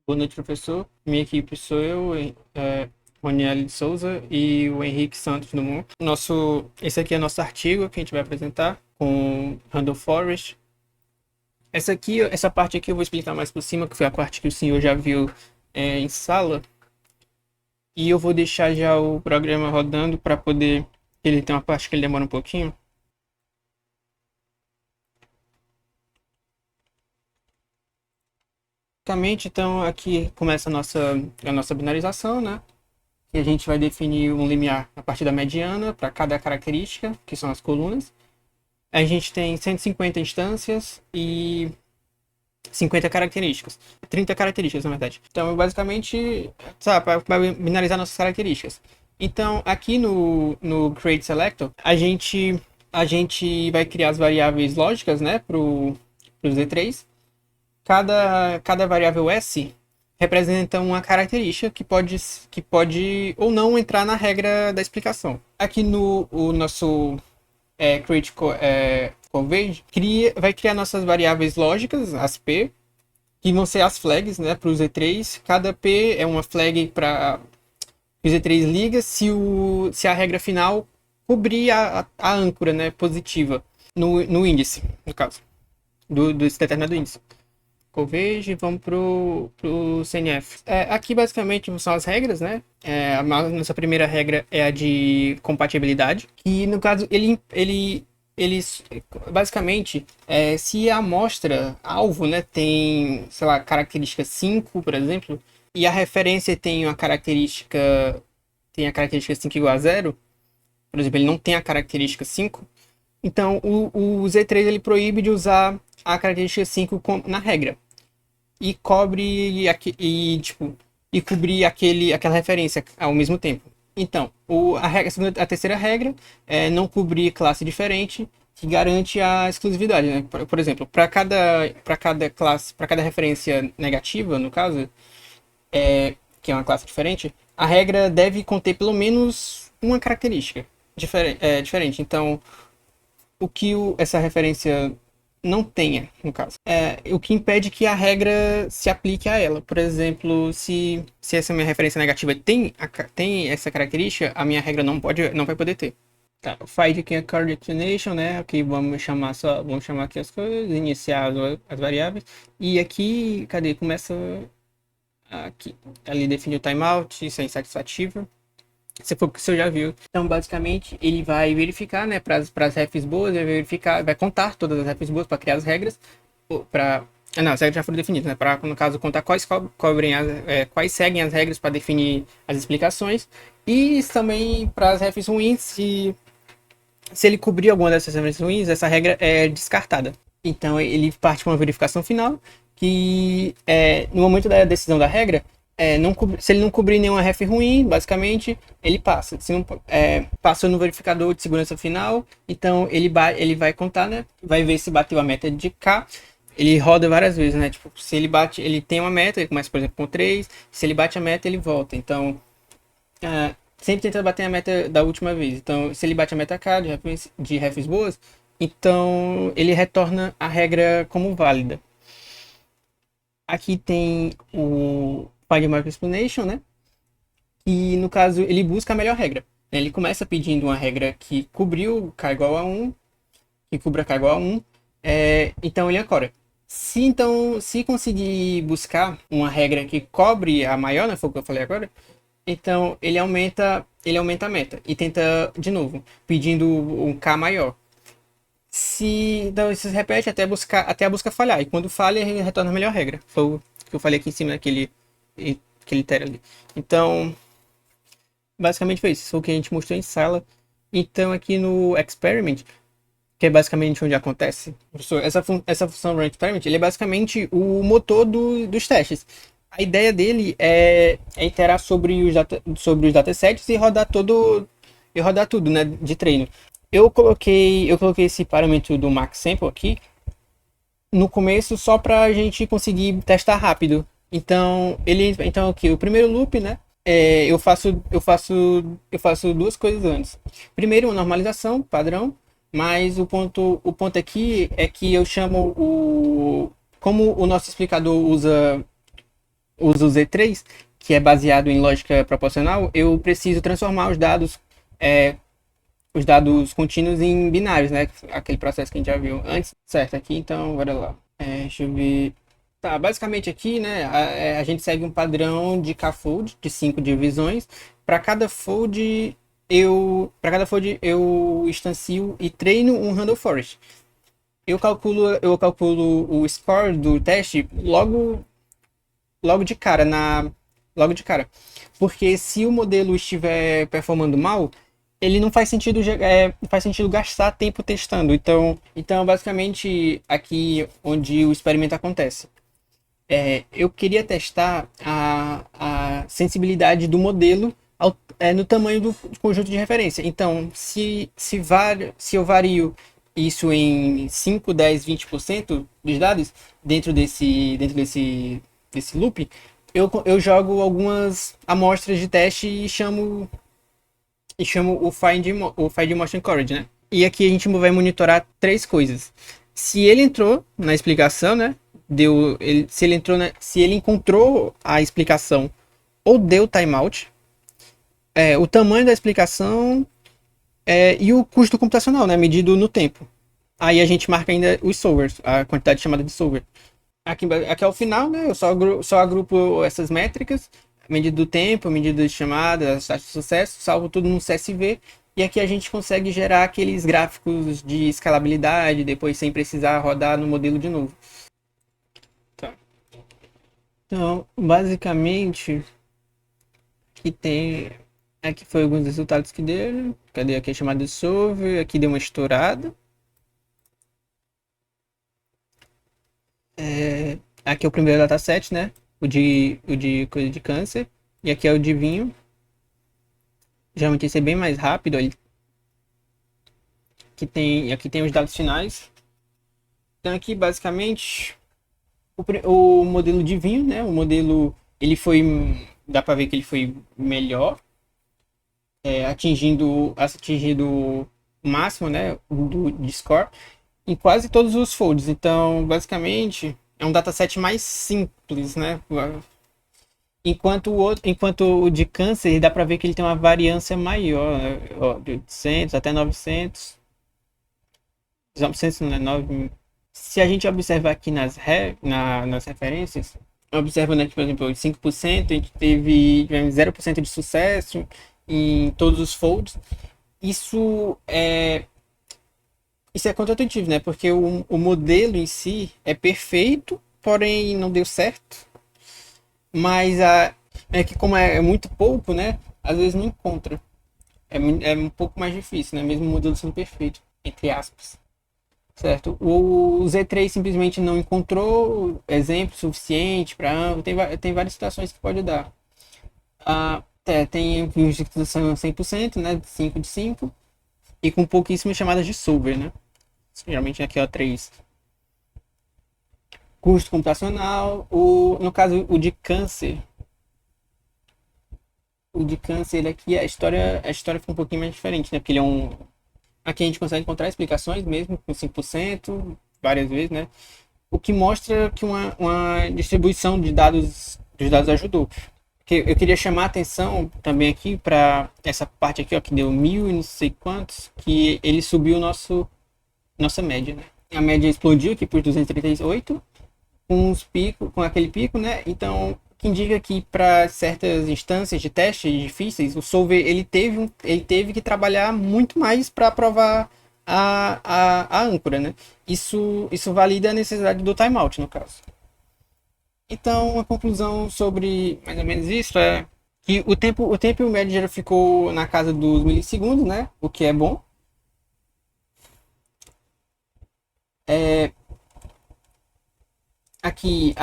Boa noite, professor. Minha equipe sou eu, Roniel de Souza e o Henrique Santos Dumont. Esse aqui é nosso artigo que a gente vai apresentar com Randall Forest. Essa parte aqui eu vou explicar mais por cima, que foi a parte que o senhor já viu em sala. E eu vou deixar já o programa rodando para poder. Ele tem uma parte que ele demora um pouquinho. Basicamente, então, aqui começa a nossa binarização, né? E a gente vai definir um limiar a partir da mediana para cada característica, que são as colunas. A gente tem 150 instâncias e 50 características. 30 características, na verdade. Então, basicamente, sabe, para binarizar nossas características. Então, aqui no Create Selector, a gente vai criar as variáveis lógicas, né, para o Z3. Cada variável S representa uma característica que pode ou não entrar na regra da explicação. Aqui no o nosso Create Covage vai criar nossas variáveis lógicas, as P, que vão ser as flags, né, para o Z3. Cada P é uma flag para o Z3 liga se a regra final cobrir a âncora, né, positiva no índice, no caso, desse determinado índice. Covage e vamos pro CNF. Aqui basicamente são as regras, né? A nossa primeira regra é a de compatibilidade, que no caso ele basicamente se a amostra alvo, né, tem, sei lá, característica 5, por exemplo, e a referência tem a característica 5 igual a zero, por exemplo, ele não tem a característica 5, então o Z3 ele proíbe de usar a característica 5 na regra e cobre e cobrir aquela referência ao mesmo tempo. Então, a terceira regra é não cobrir classe diferente, que garante a exclusividade, né? Por exemplo, para cada classe, para cada referência negativa, no caso, que é uma classe diferente, a regra deve conter pelo menos uma característica diferente. Então, essa referência não tenha, no caso. O que impede que a regra se aplique a ela. Por exemplo, se essa minha referência negativa tem essa característica, a minha regra não vai poder ter. Tá, o find aqui é core destination, né? Aqui vamos chamar aqui as coisas, iniciar as variáveis. E aqui, cadê? Começa aqui. Ali define o timeout, isso é insatisfatível. Se for o que você já viu. Então, basicamente, ele vai verificar, né, para as refs boas, vai contar todas as refs boas para criar as regras. Não, as regras já foram definidas, né? Para, no caso, contar quais seguem as regras para definir as explicações. E também para as refs ruins, se ele cobrir alguma dessas refs ruins, essa regra é descartada. Então, ele parte para uma verificação final, que no momento da decisão da regra, se ele não cobrir nenhuma ref ruim, basicamente, ele passa. Se não, passa no verificador de segurança final, então ele vai contar, né? Vai ver se bateu a meta de K. Ele roda várias vezes, né? Tipo, se ele bate, ele tem uma meta, ele começa, por exemplo, com 3. Se ele bate a meta, ele volta. Então, sempre tenta bater a meta da última vez. Então, se ele bate a meta K de refs boas, então ele retorna a regra como válida. Aqui tem o Find Mark Explanation, né? E no caso ele busca a melhor regra. Ele começa pedindo uma regra que cobriu K igual a 1, que cubra K igual a 1. Então ele ancora. Se conseguir buscar uma regra que cobre a maior, né? Foi o que eu falei agora. Então ele aumenta a meta e tenta de novo, pedindo um K maior. Então isso se repete até a busca falhar. E quando falha, ele retorna a melhor regra. Foi o que eu falei aqui em cima aquele tera ali. Então, basicamente foi isso. Foi o que a gente mostrou em sala. Então, aqui no experiment, que é basicamente onde acontece, essa função run experiment, ele é basicamente o motor dos testes. A ideia dele é iterar sobre os datasets e rodar tudo, né, de treino. Eu coloquei esse parâmetro do max sample aqui no começo só para a gente conseguir testar rápido. Então aqui o primeiro loop, né? Eu faço duas coisas antes. Primeiro, uma normalização padrão, mas o ponto aqui é que eu chamo como o nosso explicador usa uso o Z3, que é baseado em lógica proporcional, eu preciso transformar os dados contínuos em binários, né? Aquele processo que a gente já viu antes. Certo, aqui então, bora lá. Deixa eu ver. Tá, basicamente aqui, né, a gente segue um padrão de K-fold, de 5 divisões. Para cada fold eu instancio e treino um random forest. Eu calculo o score do teste logo de cara logo de cara. Porque se o modelo estiver performando mal, ele não faz sentido, faz sentido gastar tempo testando. Então basicamente aqui onde o experimento acontece. Eu queria testar a sensibilidade do modelo no tamanho do conjunto de referência. Então, se eu vario isso em 5, 10, 20% dos dados desse loop, eu jogo algumas amostras de teste e chamo o Find Motion Coverage, né? E aqui a gente vai monitorar três coisas. Se ele entrou na explicação, né? Se ele encontrou a explicação ou deu timeout, o tamanho da explicação e o custo computacional, né? Medido no tempo. Aí a gente marca ainda os solvers, a quantidade chamada de solver. Aqui é o final, né? Eu só agrupo essas métricas, medida do tempo, medida de chamada, taxa de sucesso, salvo tudo no CSV. E aqui a gente consegue gerar aqueles gráficos de escalabilidade, depois sem precisar rodar no modelo de novo. Tá. Então, basicamente, aqui foi alguns resultados que deram. Cadê aqui a chamada de solver? Aqui deu uma estourada. Aqui é o primeiro dataset, né? O de coisa de câncer. E aqui é o de vinho. Geralmente esse é bem mais rápido. Aqui tem os dados finais. Então aqui basicamente o modelo de vinho, né? O modelo ele foi, dá para ver que ele foi melhor, atingindo o máximo, né? De score em quase todos os folds. Então basicamente é um dataset mais simples, né? Enquanto o de câncer dá para ver que ele tem uma variância maior, né? Ó, de 800 até 900. 900 não é 9. Se a gente observar aqui nas referências, observando aqui, por exemplo, 5%, a gente tivemos 0% de sucesso em todos os folds. Isso é contraintuitivo, né? Porque o modelo em si é perfeito, porém não deu certo. Mas é que como é muito pouco, né? Às vezes não encontra. É um pouco mais difícil, né? Mesmo o modelo sendo perfeito, entre aspas. Certo? O Z3 simplesmente não encontrou exemplo suficiente para. Tem várias situações que pode dar. Tem views de utilização 100%, né? 5 de 5. E com pouquíssimas chamadas de solver, né? Geralmente aqui é 3. Custo computacional. No caso, o de câncer. O de câncer aqui, a história fica um pouquinho mais diferente, né? Porque ele é um. Aqui a gente consegue encontrar explicações mesmo com 5%, várias vezes, né? O que mostra que uma distribuição dos dados ajudou. Porque eu queria chamar a atenção também aqui para essa parte aqui, ó, que deu 1.000 e não sei quantos, que ele subiu nossa média, né? A média explodiu aqui por 238, com aquele pico, né? Então, que indica que para certas instâncias de teste difíceis, o solver ele teve que trabalhar muito mais para provar a âncora, né? Isso valida a necessidade do timeout, no caso. Então, a conclusão sobre mais ou menos isso é que o tempo médio ficou na casa dos milissegundos, né? O que é bom. Aqui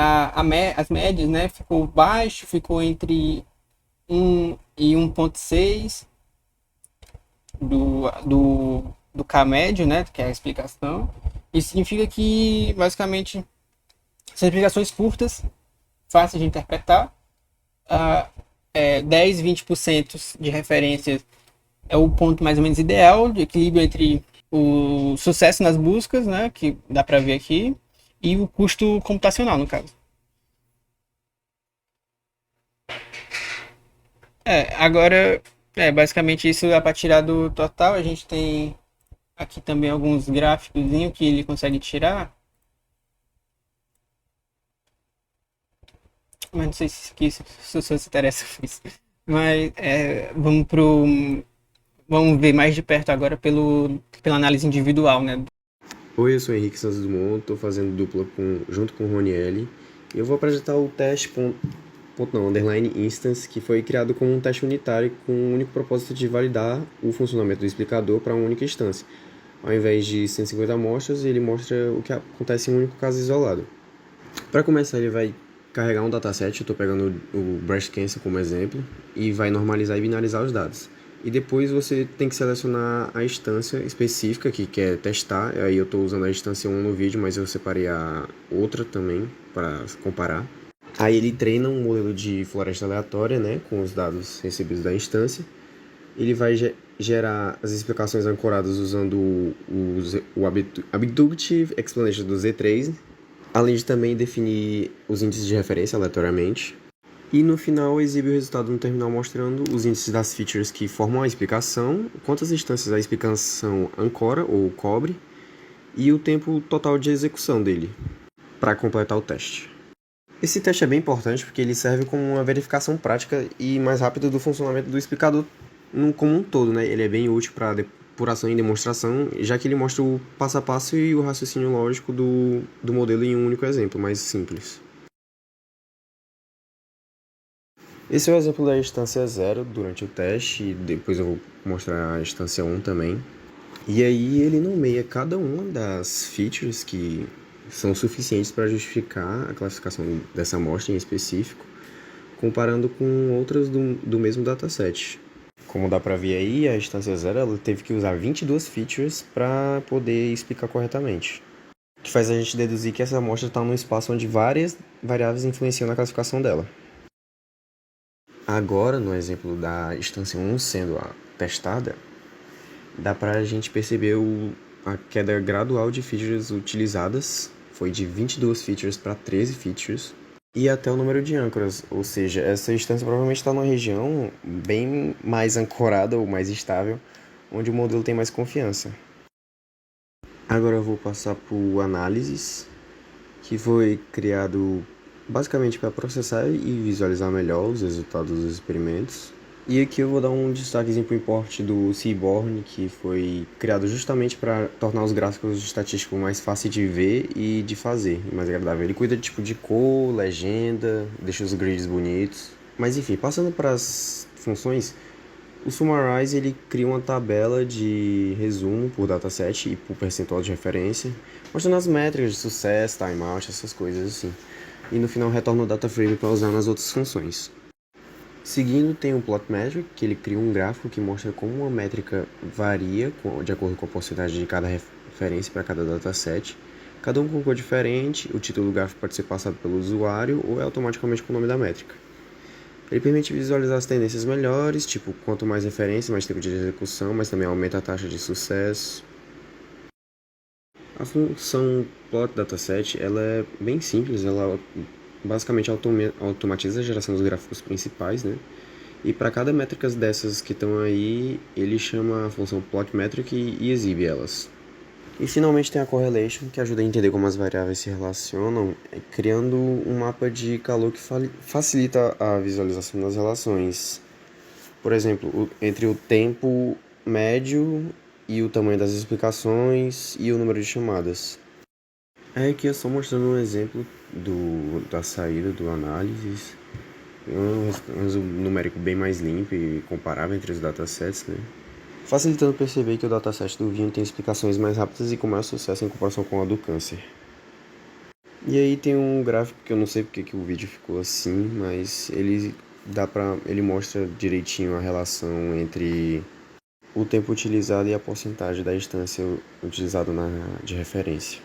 as médias, né? Ficou baixo, ficou entre 1 e 1,6 do K médio, né? Que é a explicação. Isso significa que, basicamente, são explicações curtas, fáceis de interpretar. 10, 20% de referências é o ponto mais ou menos ideal de equilíbrio entre o sucesso nas buscas, né? Que dá para ver aqui, e o custo computacional, no caso. Agora, basicamente isso dá para tirar do total. A gente tem aqui também alguns gráficos que ele consegue tirar, mas não sei se se você se interessa por isso. Mas vamos ver mais de perto agora pela análise individual, né? Oi, eu sou Henrique Santos Dumont, estou fazendo dupla junto com o Ronielli e eu vou apresentar o teste underline instance, que foi criado como um teste unitário com o único propósito de validar o funcionamento do explicador para uma única instância. Ao invés de 150 amostras, ele mostra o que acontece em um único caso isolado. Para começar, ele vai carregar um dataset, eu estou pegando o breast cancer como exemplo, e vai normalizar e binarizar os dados. E depois você tem que selecionar a instância específica que quer testar. Aí eu estou usando a instância 1 no vídeo, mas eu separei a outra também para comparar. Aí ele treina um modelo de floresta aleatória, né, com os dados recebidos da instância. Ele vai gerar as explicações ancoradas usando o Abductive Explanation do Z3, além de também definir os índices de referência aleatoriamente. E no final exibe o resultado no terminal mostrando os índices das features que formam a explicação, quantas instâncias a explicação ancora ou cobre, e o tempo total de execução dele, para completar o teste. Esse teste é bem importante porque ele serve como uma verificação prática e mais rápida do funcionamento do explicador como um todo, né? Ele é bem útil para depuração e demonstração, já que ele mostra o passo a passo e o raciocínio lógico do modelo em um único exemplo, mais simples. Esse é o exemplo da instância 0 durante o teste, e depois eu vou mostrar a instância 1 também. E aí ele nomeia cada uma das features que são suficientes para justificar a classificação dessa amostra em específico, comparando com outras do mesmo dataset. Como dá para ver aí, a instância 0 ela teve que usar 22 features para poder explicar corretamente. O que faz a gente deduzir que essa amostra está num espaço onde várias variáveis influenciam na classificação dela. Agora, no exemplo da instância 1 sendo a testada, dá para a gente perceber a queda gradual de features utilizadas, foi de 22 features para 13 features, e até o número de âncoras, ou seja, essa instância provavelmente está numa região bem mais ancorada ou mais estável, onde o modelo tem mais confiança. Agora eu vou passar para o análises, que foi criado basicamente para processar e visualizar melhor os resultados dos experimentos. E aqui eu vou dar um destaquezinho para o import do Seaborn, que foi criado justamente para tornar os gráficos de estatístico mais fácil de ver e de fazer, e mais agradável. Ele cuida tipo de cor, legenda, deixa os grids bonitos. Mas enfim, passando para as funções, o Summarize ele cria uma tabela de resumo por dataset e por percentual de referência, mostrando as métricas de sucesso, timeout, essas coisas assim. E no final retorna o data frame para usar nas outras funções. Seguindo tem o Plot Metric, que ele cria um gráfico que mostra como uma métrica varia de acordo com a porcentagem de cada referência para cada dataset. Cada um com cor diferente, o título do gráfico pode ser passado pelo usuário ou é automaticamente com o nome da métrica. Ele permite visualizar as tendências melhores, tipo quanto mais referência, mais tempo de execução, mas também aumenta a taxa de sucesso. A função Plot Dataset ela é bem simples, ela basicamente automatiza a geração dos gráficos principais, né? E para cada métrica dessas que estão aí, ele chama a função plot metric e exibe elas. E finalmente tem a correlation, que ajuda a entender como as variáveis se relacionam, criando um mapa de calor que facilita a visualização das relações. Por exemplo, entre o tempo médio e o tamanho das explicações e o número de chamadas. Aqui é só mostrando um exemplo da saída do análises. Um resumo numérico bem mais limpo e comparável entre os datasets, né? Facilitando perceber que o dataset do vinho tem explicações mais rápidas e com maior sucesso em comparação com a do câncer. E aí tem um gráfico que eu não sei porque que o vídeo ficou assim, mas ele mostra direitinho a relação entre o tempo utilizado e a porcentagem da instância utilizada de referência.